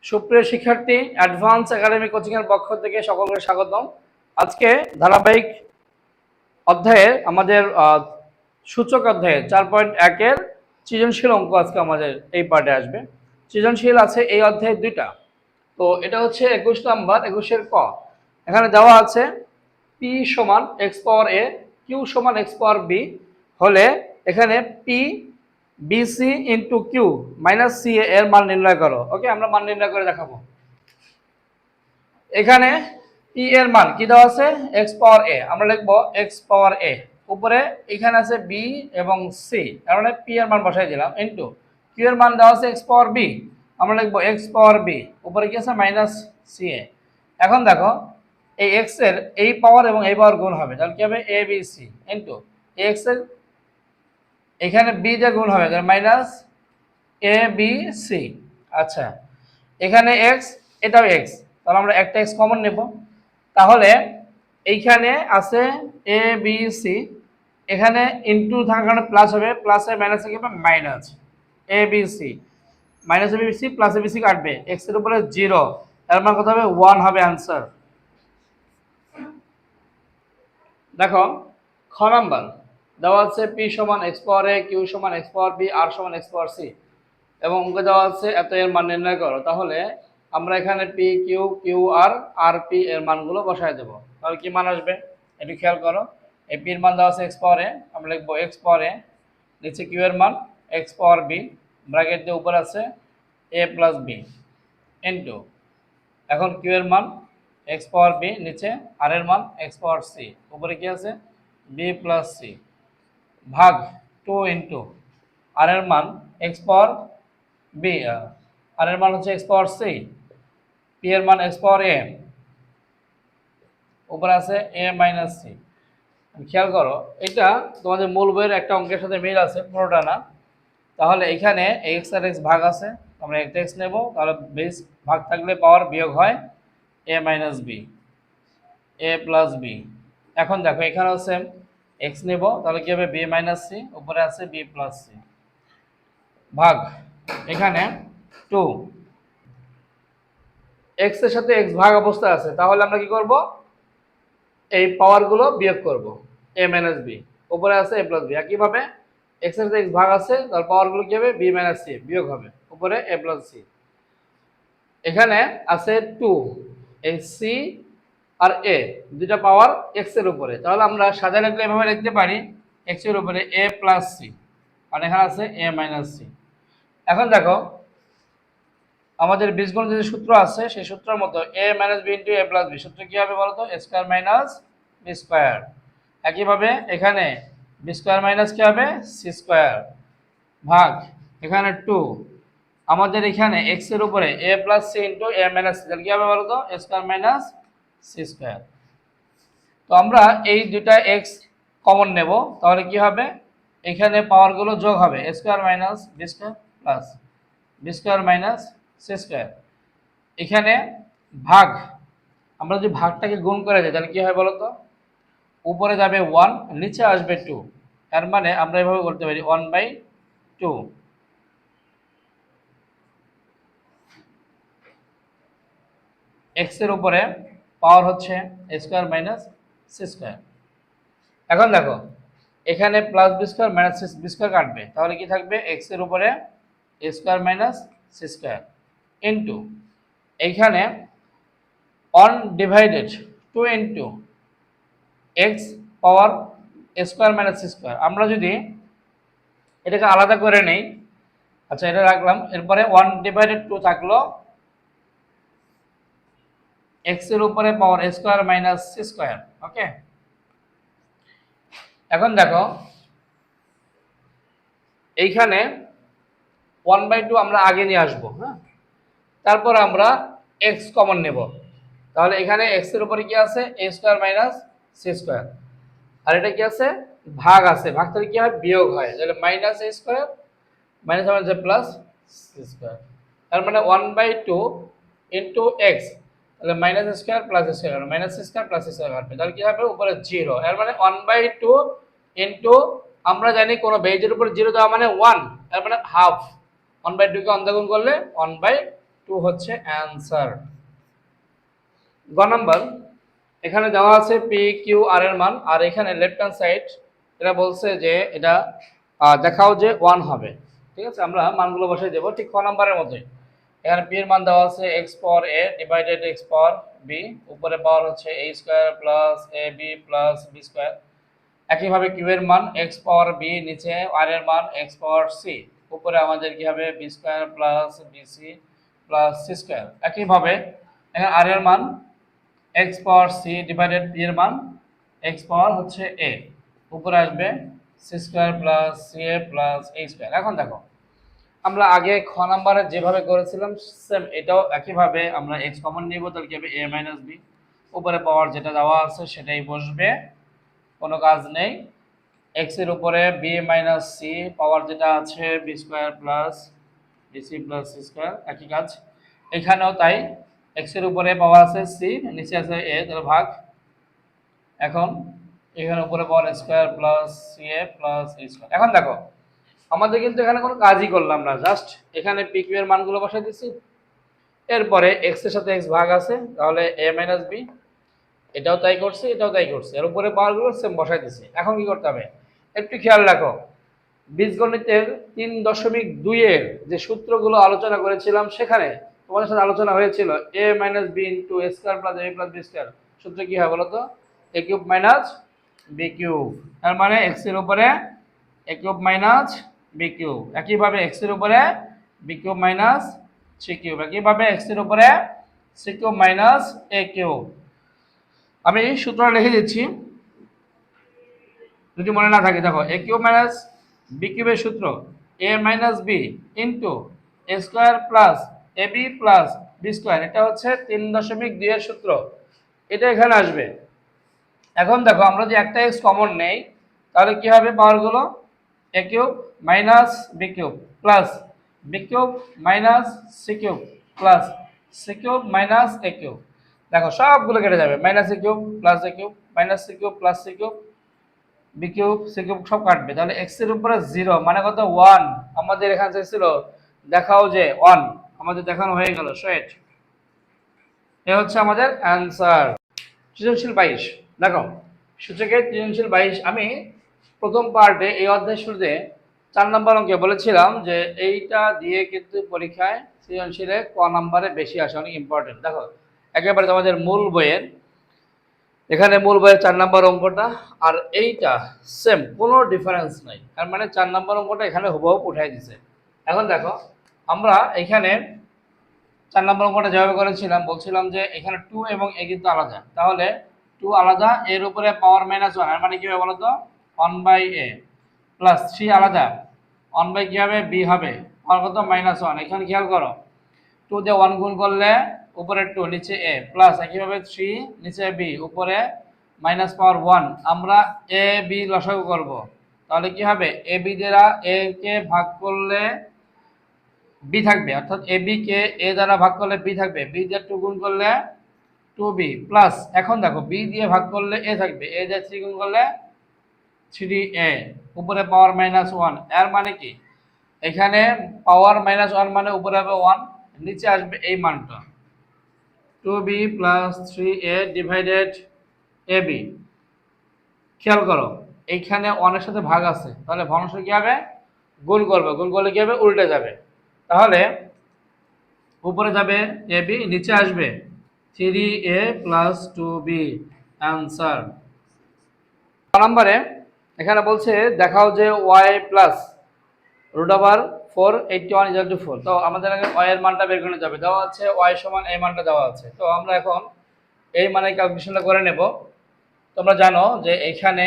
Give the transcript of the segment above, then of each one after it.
সুপ্রিয় শিক্ষার্থী, advance academy coaching এর পক্ষ থেকে সকলকে স্বাগতম। আজকে ধারাবাহিক অধ্যায়ের আমাদের সূচক অধ্যায়ে 4.1 এর সৃজনশীল অঙ্ক আজকে আমাদের এই পার্টে আসবে। সৃজনশীল আছে এই অধ্যায়ে দুইটা। তো এটা হচ্ছে 21 নাম্বার, 21 ক। এখানে দেওয়া আছে p সমান x পাওয়ার a, q সমান x পাওয়ার b হলে এখানে p bc into q minus c এর মান নির্ণয় করো। ওকে, আমরা মান নির্ণয় করে দেখাবো। এখানে p এর মান কি দেওয়া আছে? x পাওয়ার a, আমরা লিখবো x পাওয়ার a। উপরে এখানে আছে b এবং c, তার মানে p এর মান বসাই দিলাম ইনটু q এর মান দেওয়া আছে x পাওয়ার b, আমরা লিখবো x পাওয়ার b। উপরে কি আছে? Minus c a। এখন দেখো এই x এর এই পাওয়ার এবং এই পাওয়ার গুণ হবে, তাহলে কি হবে? a b c into x এর এখানে b দিয়ে গুণ হবে, তাহলে মাইনাস a b c। আচ্ছা, এখানে x, এটাও x, তাহলে আমরা একটা x কমন নেব। তাহলে এইখানে আছে a b c, এখানে ইনটু থাকার কারণে প্লাস হবে, প্লাসে মাইনাসে কি হবে? Minus a b c, minus a b c plus a b c কাটবে, x এর উপরে 0, এর মান কত হবে? 1 হবে आंसर। দেখো খ নাম্বার দেওয়া আছে p সমান x পাওয়ার a, q সমান x পাওয়ার b, r সমান x পাওয়ার c এবং অঙ্কে দেওয়া আছে এত এর মান নির্ণয় করো। তাহলে আমরা এখানে p q q r r p এর মানগুলো বসায় দেব। তাহলে কি মান আসবে একটু খেয়াল করো। এই p এর মান দেওয়া আছে x পাওয়ার a, আমরা লিখবো x পাওয়ার a, নিচে q এর মান x পাওয়ার b, ব্র্যাকেট দিয়ে উপরে আছে a প্লাস b ইনটু এখন q এর মান x পাওয়ার b, নিচে r এর মান x পাওয়ার c, উপরে কি আছে? b প্লাস c ভাগ 2 ইনটু r এর মান x পাওয়ার b, r এর মান হচ্ছে x পাওয়ার c, p এর মান x পাওয়ার a, উপরে আছে a মাইনাস c। খেয়াল করো, এটা তোমাদের মূল বইয়ের একটা অঙ্কের সাথে মিল আছে, পুরোটা না। তাহলে এখানে x আর x ভাগ আছে, আমরা একটা x নেব, তাহলে বেস ভাগ থাকলে পাওয়ার বিয়োগ হয় a minus b, a plus b। এখন দেখো এখানেও সেম, x নেব, তাহলে কি হবে? b মাইনাস c, উপরে আছে b প্লাস c ভাগ এখানে 2, x এর সাথে x ভাগ অবস্থায় আছে, তাহলে আমরা কি করব? এই পাওয়ারগুলো বিয়োগ করব, a মাইনাস b, উপরে আছে a প্লাস b। একইভাবে x এর সাথে x ভাগ আছে, তার পাওয়ারগুলো কি হবে? b মাইনাস c বিয়োগ হবে, উপরে a প্লাস c। এখানে আছে 2, এই c আর a দুইটা পাওয়ার x এর উপরে, তাহলে আমরা সাজায় লিখলে এভাবে লিখতে পারি x এর উপরে a প্লাস c, আর এখানে আছে a মাইনাস c। এখন দেখো আমাদের বীজগণিতের যে সূত্র আছে সেই সূত্রের মতো a minus b into a plus b সূত্র কি হবে বলো তো? a square minus b square. একইভাবে এখানে b স্কয়ার মাইনাস কি হবে? c স্কয়ার ভাগ এখানে 2, আমাদের এখানে x এর উপরে a plus c into a minus c, তাহলে কি হবে বলো তো? a square minus c square. তো আমরা এই দুইটা x কমন নেব, তাহলে কি হবে? এখানে পাওয়ারগুলো যোগ হবে, a square minus b square plus b square minus c square. এখানে ভাগ, আমরা যদি ভাগটাকে গুণ করে দিই তাহলে কি হয় বলো তো? উপরে যাবে 1, নিচে আসবে 2, এর মানে আমরা এভাবে করতে পারি 1/2। x এর উপরে পাওয়ার হচ্ছে a square minus c square. এখন দেখো এখানে plus b square minus b square কাটবে, তাহলে কি থাকবে? x এর উপরে a square minus c square into এইখানে 1 divided 2 into x power a square minus c square. আমরা যদি এটাকে আলাদা করে নেই, আচ্ছা এটা রাখলাম, এরপরে 1 ডিভাইডেড 2 থাকলো x এর উপরে power a square minus c square. Okay, এখন দেখো এইখানে 1/2 আমরা আগে নিয়ে আসবো, হ্যাঁ, তারপর আমরা x কমন নেব। তাহলে এখানে x এর উপরে কি আছে? a square minus c square, আর এটা কি আছে? ভাগ আছে, ভাগ থেকে কি হয়? বিয়োগ হয়, তাহলে মাইনাস a স্কয়ার মাইনাস আমাদের প্লাস c স্কয়ার, তার মানে 1/2 ইনটু x, তাহলে minus square plus square, minus square plus square হবে, তাহলে কি হবে? উপরে 0, এর মানে 1/2 ইনটু, আমরা জানি কোন বেজের উপর 0 দেওয়া মানে 1, এর মানে হাফ। 1/2 কে অন্তর্গুণ করলে 1/2 টু হচ্ছে অ্যান্সার। গ নাম্বার, এখানে দেওয়া আছে পি কিউ আর এর মান, আর এখানে লেফট হ্যান্ড সাইড এটা বলছে যে এটা দেখাও যে 1 হবে। ঠিক আছে, আমরা মানগুলো বসাই দেবো ঠিক ক নাম্বারের মতোই। এখানে পি এর মান দেওয়া আছে এক্স পাওয়ার এ ডিভাইডেড এক্স পাওয়ার বি, উপরে পাওয়ার হচ্ছে এ square plus A B plus b square. একইভাবে কিউ এর মান এক্স পাওয়ার বি, নিচে আর এর মান এক্স পাওয়ার সি, উপরে আমাদের কি হবে b square plus bc plus c square. একইভাবে এখানে আর এর মান x power c divided b এর মান এক্স পাওয়ার হচ্ছে এ, উপরে আসবে c square plus c a plus a square. এখন দেখো আমরা আগে খ নাম্বারে যেভাবে করেছিলাম সেম এটাও একইভাবে আমরা এক্স কমন নিব, তাহলে কি হবে এ মাইনাস বি, উপরে পাওয়ার যেটা দেওয়া আছে সেটাই বসবে, কোনো কাজ নেই। এক্স এর উপরে বি মাইনাস সি, পাওয়ার যেটা আছে b square plus bc plus c square, একই কাজ এখানেও তাই। এক্স এর উপরে পাওয়ার আছে সি, নিচে আছে এ, তাহলে ভাগ। এখন এখানে উপরে পাওয়ার square plus c a plus a square. এখন দেখো আমাদের কিন্তু এখানে কোনো কাজই করলাম না, জাস্ট এখানে পি কিউ এর মানগুলো বসাই দিচ্ছি। এরপরে এক্স এর সাথে এক্স ভাগ আছে, তাহলে এ মাইনাস বি, এটাও তাই করছে এটাও তাই করছে, এর উপরে পাওয়ারগুলো সেম বসাই দিছি। এখন কি করতে হবে একটু খেয়াল রাখো, বীজগণিতের 3.2 এর যে সূত্রগুলো আলোচনা করেছিলাম সেখানে তোমাদের সাথে আলোচনা হয়েছিল a minus b into a square plus a plus b square. সূত্র কি হয় বলো তো? A cube minus b cube, তার মানে এক্স এর উপরে a cube minus b cube, একইভাবে এক্স এর উপরে b cube minus c cube, একইভাবে এক্স এর উপরে c cube minus a cube. আমি সূত্রটা লিখে দিচ্ছি যদি মনে না থাকে। দেখো এ কিউব মাইনাস বি কিউবের সূত্র এ minus b into a square plus A B plus b square, এটা হচ্ছে 3.2 এর সূত্র, এটা এখানে আসবে। এখন দেখো আমরা যদি একটা এক্স কমন নেই তাহলে কি হবে পাওয়ারগুলো a cube minus b cube plus b cube minus c cube plus c cube minus a cube. দেখো সবগুলো কেটে যাবে, minus a cube plus a cube minus c cube plus c cube b cube c cube সব কাটবে, তাহলে x এর উপরে 0 মানে কত 1। আমাদের এখানে চাইছিল দেখাও যে 1, আমাদের দেখানো হয়ে গেল শোয়েট। এ হচ্ছে আমাদের অ্যান্সার। সৃজনশীল 22 দেখো সূচকের সৃজনশীল 22 আমি প্রথম পার্টে এই অধ্যায় শুরুতে 4 নম্বর অঙ্কে বলেছিলাম যে এইটা দিয়ে কিন্তু পরীক্ষায় সৃজনশীলে ক নাম্বারে বেশি আসে, অনেক ইম্পর্টেন্ট। দেখো একেবারে তোমাদের মূল বইয়ের এখানে মূল বইয়ের 4 নম্বর অঙ্কটা আর এইটা সেম, কোনো ডিফারেন্স নাই, তার মানে 4 নম্বর অঙ্কটা এখানে হুবহু উঠাই দিছে। এখন দেখো আমরা এখানে 4 নম্বর অঙ্কটা যেভাবে করেছিলাম বলছিলাম যে এখানে 2 এবং a কিন্তু আলাদা, তাহলে 2 আলাদা, এর উপরে পাওয়ার মাইনাস 1, এর মানে কি হবে বলো তো 1/a প্লাস 3 আলাদা, 1 কি হবে b হবে, পাওয়ার কত -1। এখানে খেয়াল করো 2 দিয়ে 1 গুণ করলে উপরে 2 নিচে a প্লাস একইভাবে 3 নিচে b উপরে মাইনাস পাওয়ার 1। আমরা a b লসাগু করব, তাহলে কি হবে a b দ্বারা a কে ভাগ করলে b থাকবে, অর্থাৎ ab কে a দ্বারা ভাগ করলে b থাকবে, b দিয়ে 2 গুণ করলে 2b প্লাস এখন দেখো b দিয়ে ভাগ করলে a থাকবে, a দিয়ে 3 গুণ করলে 3a উপরে পাওয়ার -1। এর মানে কি এখানে পাওয়ার -1 মানে উপরে হবে 1, নিচে আসবে এই মানটা 2b plus 3a divided ab। খেয়াল করো এইখানে 1 এর সাথে ভাগ আছে, তাহলে ভগ্নাংশ কি হবে গুণ করবে, গুণ করলে কি হবে উল্টে যাবে, তাহলে উপরে যাবে ab, নিচে আসবে 3a প্লাস 2b অ্যান্সার। নম্বরে এখানে বলছে দেখাও যে y প্লাস √4 81 = 4। তো আমাদের আগে y এর মানটা বের করে যাবে, দেওয়া আছে y সমান এই মানটা দেওয়া আছে, তো আমরা এখন এই মানের ক্যালকুলেশনটা করে নেব। তোমরা জানো যে এখানে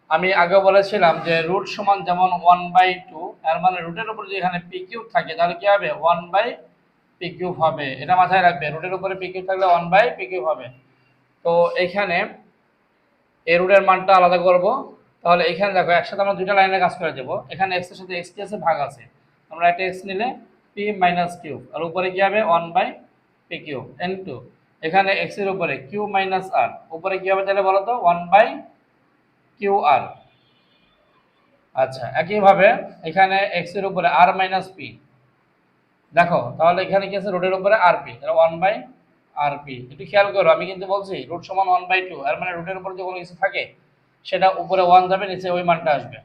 আমি আগে বলেছিলাম যে রুট সমান যেমন 1/2, এর মানে রুটের উপর যদি এখানে পি কিউব থাকে তাহলে কি হবে 1/পি কিউব হবে, এটা মাথায় রাখবে, রুটের উপরে পি কিউব থাকলে 1/পি কিউব হবে। তো এখানে এই রুটের মানটা আলাদা করব, তাহলে এখানে দেখো একসাথে আমরা দুইটা লাইনে কাজ করে দেব। এখানে x এর সাথে x কি আছে ভাগ আছে, আমরা একটা x নিলে p মাইনাস কিউব, আর উপরে কি হবে 1/পি কিউব ইনটু এখানে x এর উপরে q মাইনাস r, উপরে কি হবে তাহলে বলো তো 1/qr। আচ্ছা একইভাবে এখানে x এর উপরে r মাইনাস p, দেখো তাহলে এখানে কি আছে, রুটের উপরে আরপি, তাহলে 1/rp। একটু খেয়াল করো, আমি কিন্তু বলছি রুট সমান 1/2, এর মানে রুটের উপরে যে কোনো কিছু থাকে সেটা উপরে 1 যাবে, নিচে ওই মানটা আসবে।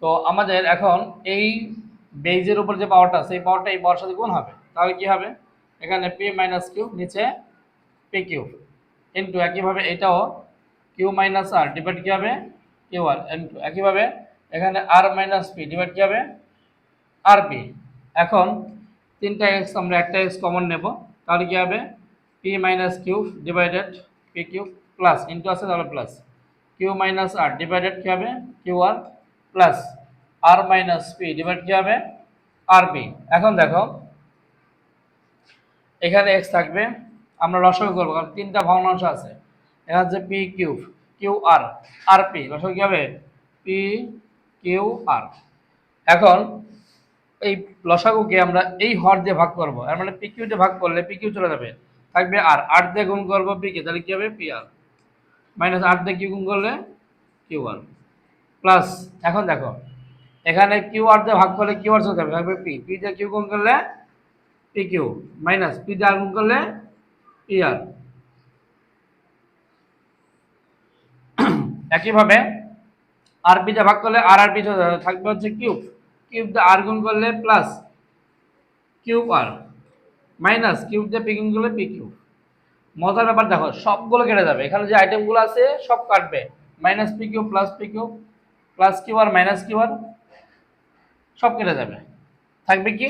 তো আমাদের এখন এই বেজের উপর যে পাওয়ারটা আছে এই পাওয়ারটা এই পাওয়ার সাথে গুণ হবে, তাহলে কি হবে, এখানে p মাইনাস কিউ, নিচে p কিউ, ইন্টু একইভাবে এটাও কিউ মাইনাস আর ডিভাইড কি হবে কিউ আর, ইন্টু একইভাবে এখানে আর মাইনাস পি ডিভাইড কি হবে আর পি। এখন তিনটা এক্স আমরা একটা এক্স কমন নেব, তাহলে কি হবে p minus q divided p q plus into আছে তাহলে plus q minus r divided কি হবে q r plus r minus p divide কি হবে আর পি। এখন দেখো এখানে এক্স থাকবে, আমরা লসাগু করবো কারণ তিনটা ভগ্নাংশ আছে। এখানে হচ্ছে পি কিউ কিউ আর আর পি, লসাগু কি হবে পি কিউ আর। এখন এই লসাগুকে আমরা এই হর দিয়ে ভাগ করব, এর মানে পি কিউ দিয়ে ভাগ করলে পি কিউ চলে যাবে, থাকবে আর 8 দিয়ে গুণ করবো পি কে, তাহলে কি হবে পি আর মাইনাস 8 দিয়ে কিউ গুণ করলে কিউ আর প্লাস। এখন দেখো এখানে কিউ আর দিয়ে ভাগ করলে কিউ আর চলে যাবে, থাকবে পি, পি দিয়ে কিউ গুণ করলে পি কিউ মাইনাস পি দিয়ে আর গুণ করলে পি আর। একইভাবে আর পি দিয়ে ভাগ করলে আর আর পি থাকবে হচ্ছে কিউব, কিউব দিয়ে আর গুণ করলে প্লাস কিউব আর মাইনাস কিউব দিয়ে পি গুণ করলে পি কিউব। মজার ব্যাপার দেখো সবগুলো কেটে যাবে, এখানে যে আইটেমগুলো আছে সব কাটবে, minus p cube plus q r minus q r সব কেটে যাবে, থাকবে কি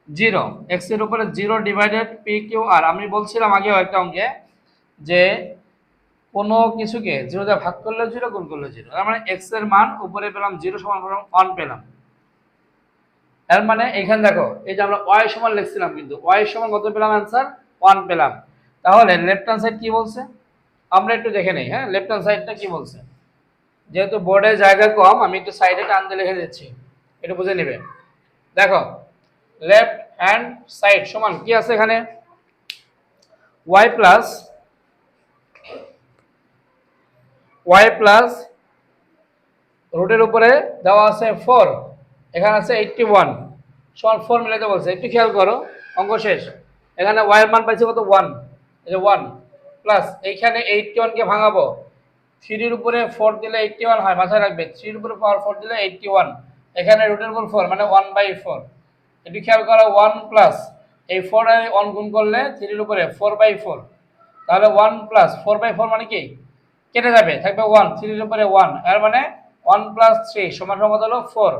জিরো, এক্স এর উপরে zero divided p q r. আমি বলছিলাম আগেও একটা অঙ্কে যে কোনো কিছুকে জিরো দিয়ে ভাগ করলে জিরো, গুণ করলে জিরো, তার মানে এক্স এর মান উপরে পেলাম জিরো সমান 1 পেলাম। এর মানে এখানে দেখো এই যে আমরা ওয়াই সমান লিখছিলাম, কিন্তু ওয়াই সমান কত পেলাম অ্যান্সার 1 পেলাম। তাহলে লেফট হ্যান্ড সাইড কি বলছে আমরা একটু দেখে নেই। হ্যাঁ, লেফট হ্যান্ড সাইডটা কি বলছে, যেহেতু বোর্ডে জায়গা কম আমি একটু সাইডে টান দিয়ে লিখে দিচ্ছি, এটা বুঝে নেবে। দেখো লেফট হ্যান্ড সাইড সমান কি আছে এখানে ওয়াই প্লাস রুটের উপরে দেওয়া আছে 4, এখানে আছে 81 সমান 4 মিলাইতে বলছে। একটু খেয়াল করো, অঙ্ক শেষ। এখানে y এর মান পাইছে কত 1, এই যে 1 প্লাস এইখানে 81 কে ভাঙাবো, 3 এর উপরে 4 দিলে 81 হয়, মাথায় রাখবে 3 এর উপরে পাওয়ার 4 দিলে 81, এখানে রুটের উপর 4 মানে 1/4। একটু খেয়াল করো 1 প্লাস এই 4 এর 1 গুণ করলে 3 এর উপরে 4/4, তাহলে 1 প্লাস 4/4 মানে কি কেটে যাবে, থাকবে 1, 3 এর উপরে 1, এর মানে 1 প্লাস 3 সমান কত হলো 4।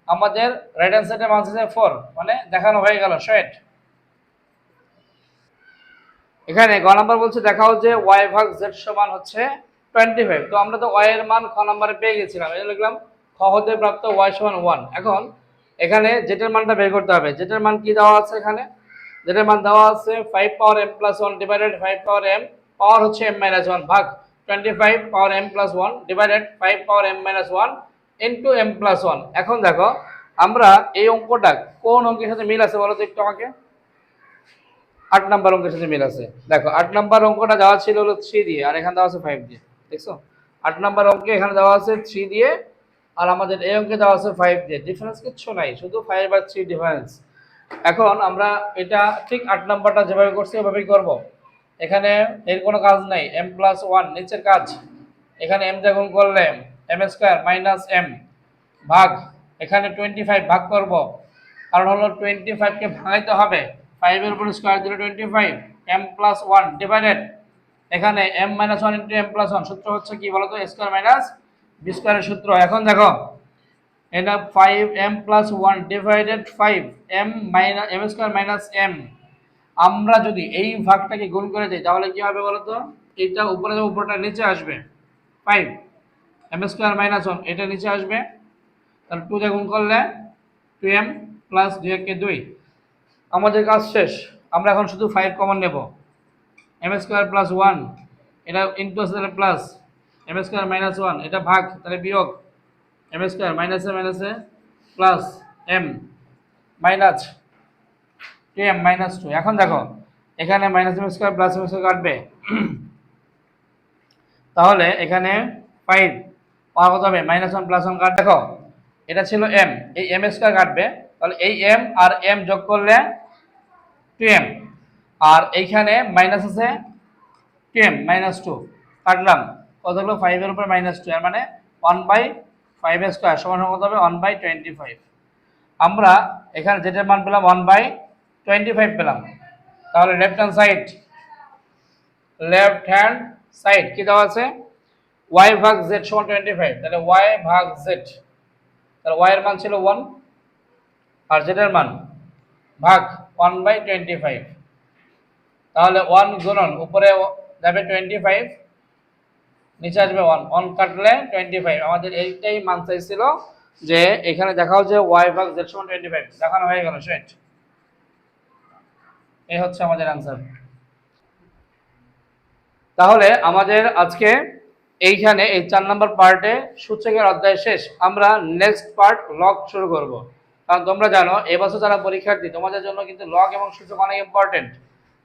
আমাদের রাইট হ্যান্ড সাইডে মান আছে 4, মানে দেখানো হয়ে গেল সেট। এখানে গ নাম্বার বলছে দেখাও যে y ভাগ z সমান হচ্ছে 25। তো আমরা তো y এর মান খ নম্বরে পেয়ে গেছিলাম, এই লিখলাম খ হতে প্রাপ্ত y সমান 1। এখন এখানে z এর মানটা বের করতে হবে। z এর মান কি দেওয়া আছে, এখানে z এর মান দেওয়া আছে 5 পাওয়ার m প্লাস 1 ডিভাইডেড 5 পাওয়ার m পাওয়ার হচ্ছে m মাইনাস 1 ভাগ 25 পাওয়ার m প্লাস 1 ডিভাইডেড 5 পাওয়ার m minus 1 into m plus 1। এখন দেখো আমরা এই অঙ্কটা কোন অঙ্কের সাথে মিল আছে বলো তো একটু আমাকে। 8 নাম্বার অঙ্কের সাথে মিল আছে। দেখো 8 নাম্বার অঙ্কটা দেওয়া ছিল হলো 3 দিয়ে, আর এখানে দেওয়া আছে 5 দিয়ে। দেখছো 8 নাম্বার অঙ্কে এখানে দেওয়া আছে 3 দিয়ে, আর আমাদের এই অঙ্কে দেওয়া আছে 5 দিয়ে। ডিফারেন্স কিচ্ছু নাই, শুধু 5 আর 3 ডিফারেন্স। এখন আমরা এটা ঠিক 8 নাম্বারটা যেভাবে করছি ওভাবেই করব। এখানে এর কোনো কাজ নাই, m প্লাস 1 নিচের কাজ, এখানে m দিয়ে গুণ করলে m স্কয়ার মাইনাস m ভাগ এখানে 25 ভাগ করব, কারণ হলো 25 কে ভাঙাইতে হবে, 5 এর উপর স্কয়ার দিলে 25 m প্লাস 1 ডিভাইডেড এখানে m minus 1 into m plus 1। সূত্র হচ্ছে কি বলতো স্কয়ার মাইনাস বি স্কয়ারের সূত্র। এখন দেখো এটা 5m plus 1 divided 5m minus m square minus m। আমরা যদি এই ভাগটাকে গুণ করে দিই তাহলে কি হবে বলতো, এটা উপরে যাবে, উপরটা নিচে আসবে, 5 m স্কয়ার মাইনাস 1 এটা নিচে আসবে, তাহলে 2 দিয়ে গুণ করলে 2m প্লাস 2 একে 2। আমাদের কাজ শেষ, আমরা এখন শুধু 5 কমন নেব, m স্কয়ার প্লাস 1 এটা ইনটু আছে তাহলে প্লাস m স্কয়ার মাইনাস 1 এটা ভাগ তাহলে বিয়োগ m স্কয়ার মাইনাসে মাইনাসে plus m minus 2m minus 2। এখন দেখো এখানে minus m square plus m square কাটবে, তাহলে এখানে 5 পাওয়ার কত হবে মাইনাস 1 প্লাস 1 কাট। দেখো এটা ছিল m, এই m স্কয়ার কাটবে, তাহলে এই এম আর এম যোগ করলে 2m, আর এইখানে মাইনাস আছে 2m -2 কাটলাম, কত হলো 5 এর উপর -2, এর মানে 1/5 স্কয়ার সমান কত হবে 1/25। আমরা এখানে যেটার মান পেলাম 1/25 পেলাম। তাহলে লেফট হ্যান্ড সাইড কি দেওয়া আছে, y ভাগ z সমান 25, তাহলে y ভাগ z, তাহলে y এর মান ছিল 1 আর z এর মান ভাগ 1/25, তাহলে 1 গুণন উপরে যাবে 25, নিচে আসবে 1, 1 কাটলে 25। আমাদের এইটাই মান চাইছিল, যে এখানে দেখাও যে y ভাগ z সমান 25, দেখানো হয়ে গেল, সেট। এই হচ্ছে আমাদের आंसर। তাহলে আমাদের আজকে এইখানে এই 4 নম্বর পার্টে সূচকের অধ্যায় শেষ। আমরা নেক্সট পার্ট লগ শুরু করব। কারণ তোমরা জানো এবছর যারা পরীক্ষার্থী তোমাদের জন্য কিন্তু লগ এবং সূচক অনেক ইম্পর্টেন্ট।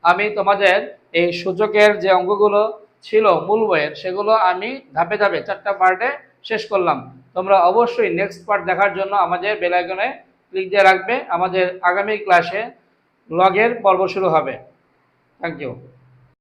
আমি তোমাদের এই সূচকের যে অঙ্কগুলো ছিল মূল বইয়ের, সেগুলো আমি ধাপে ধাপে 4টা পার্টে শেষ করলাম। তোমরা অবশ্যই নেক্সট পার্ট দেখার জন্য আমাদের বেল আইকনে ক্লিক দিয়ে রাখবে। আমাদের আগামী ক্লাসে লগের পর্ব শুরু হবে। Thank you.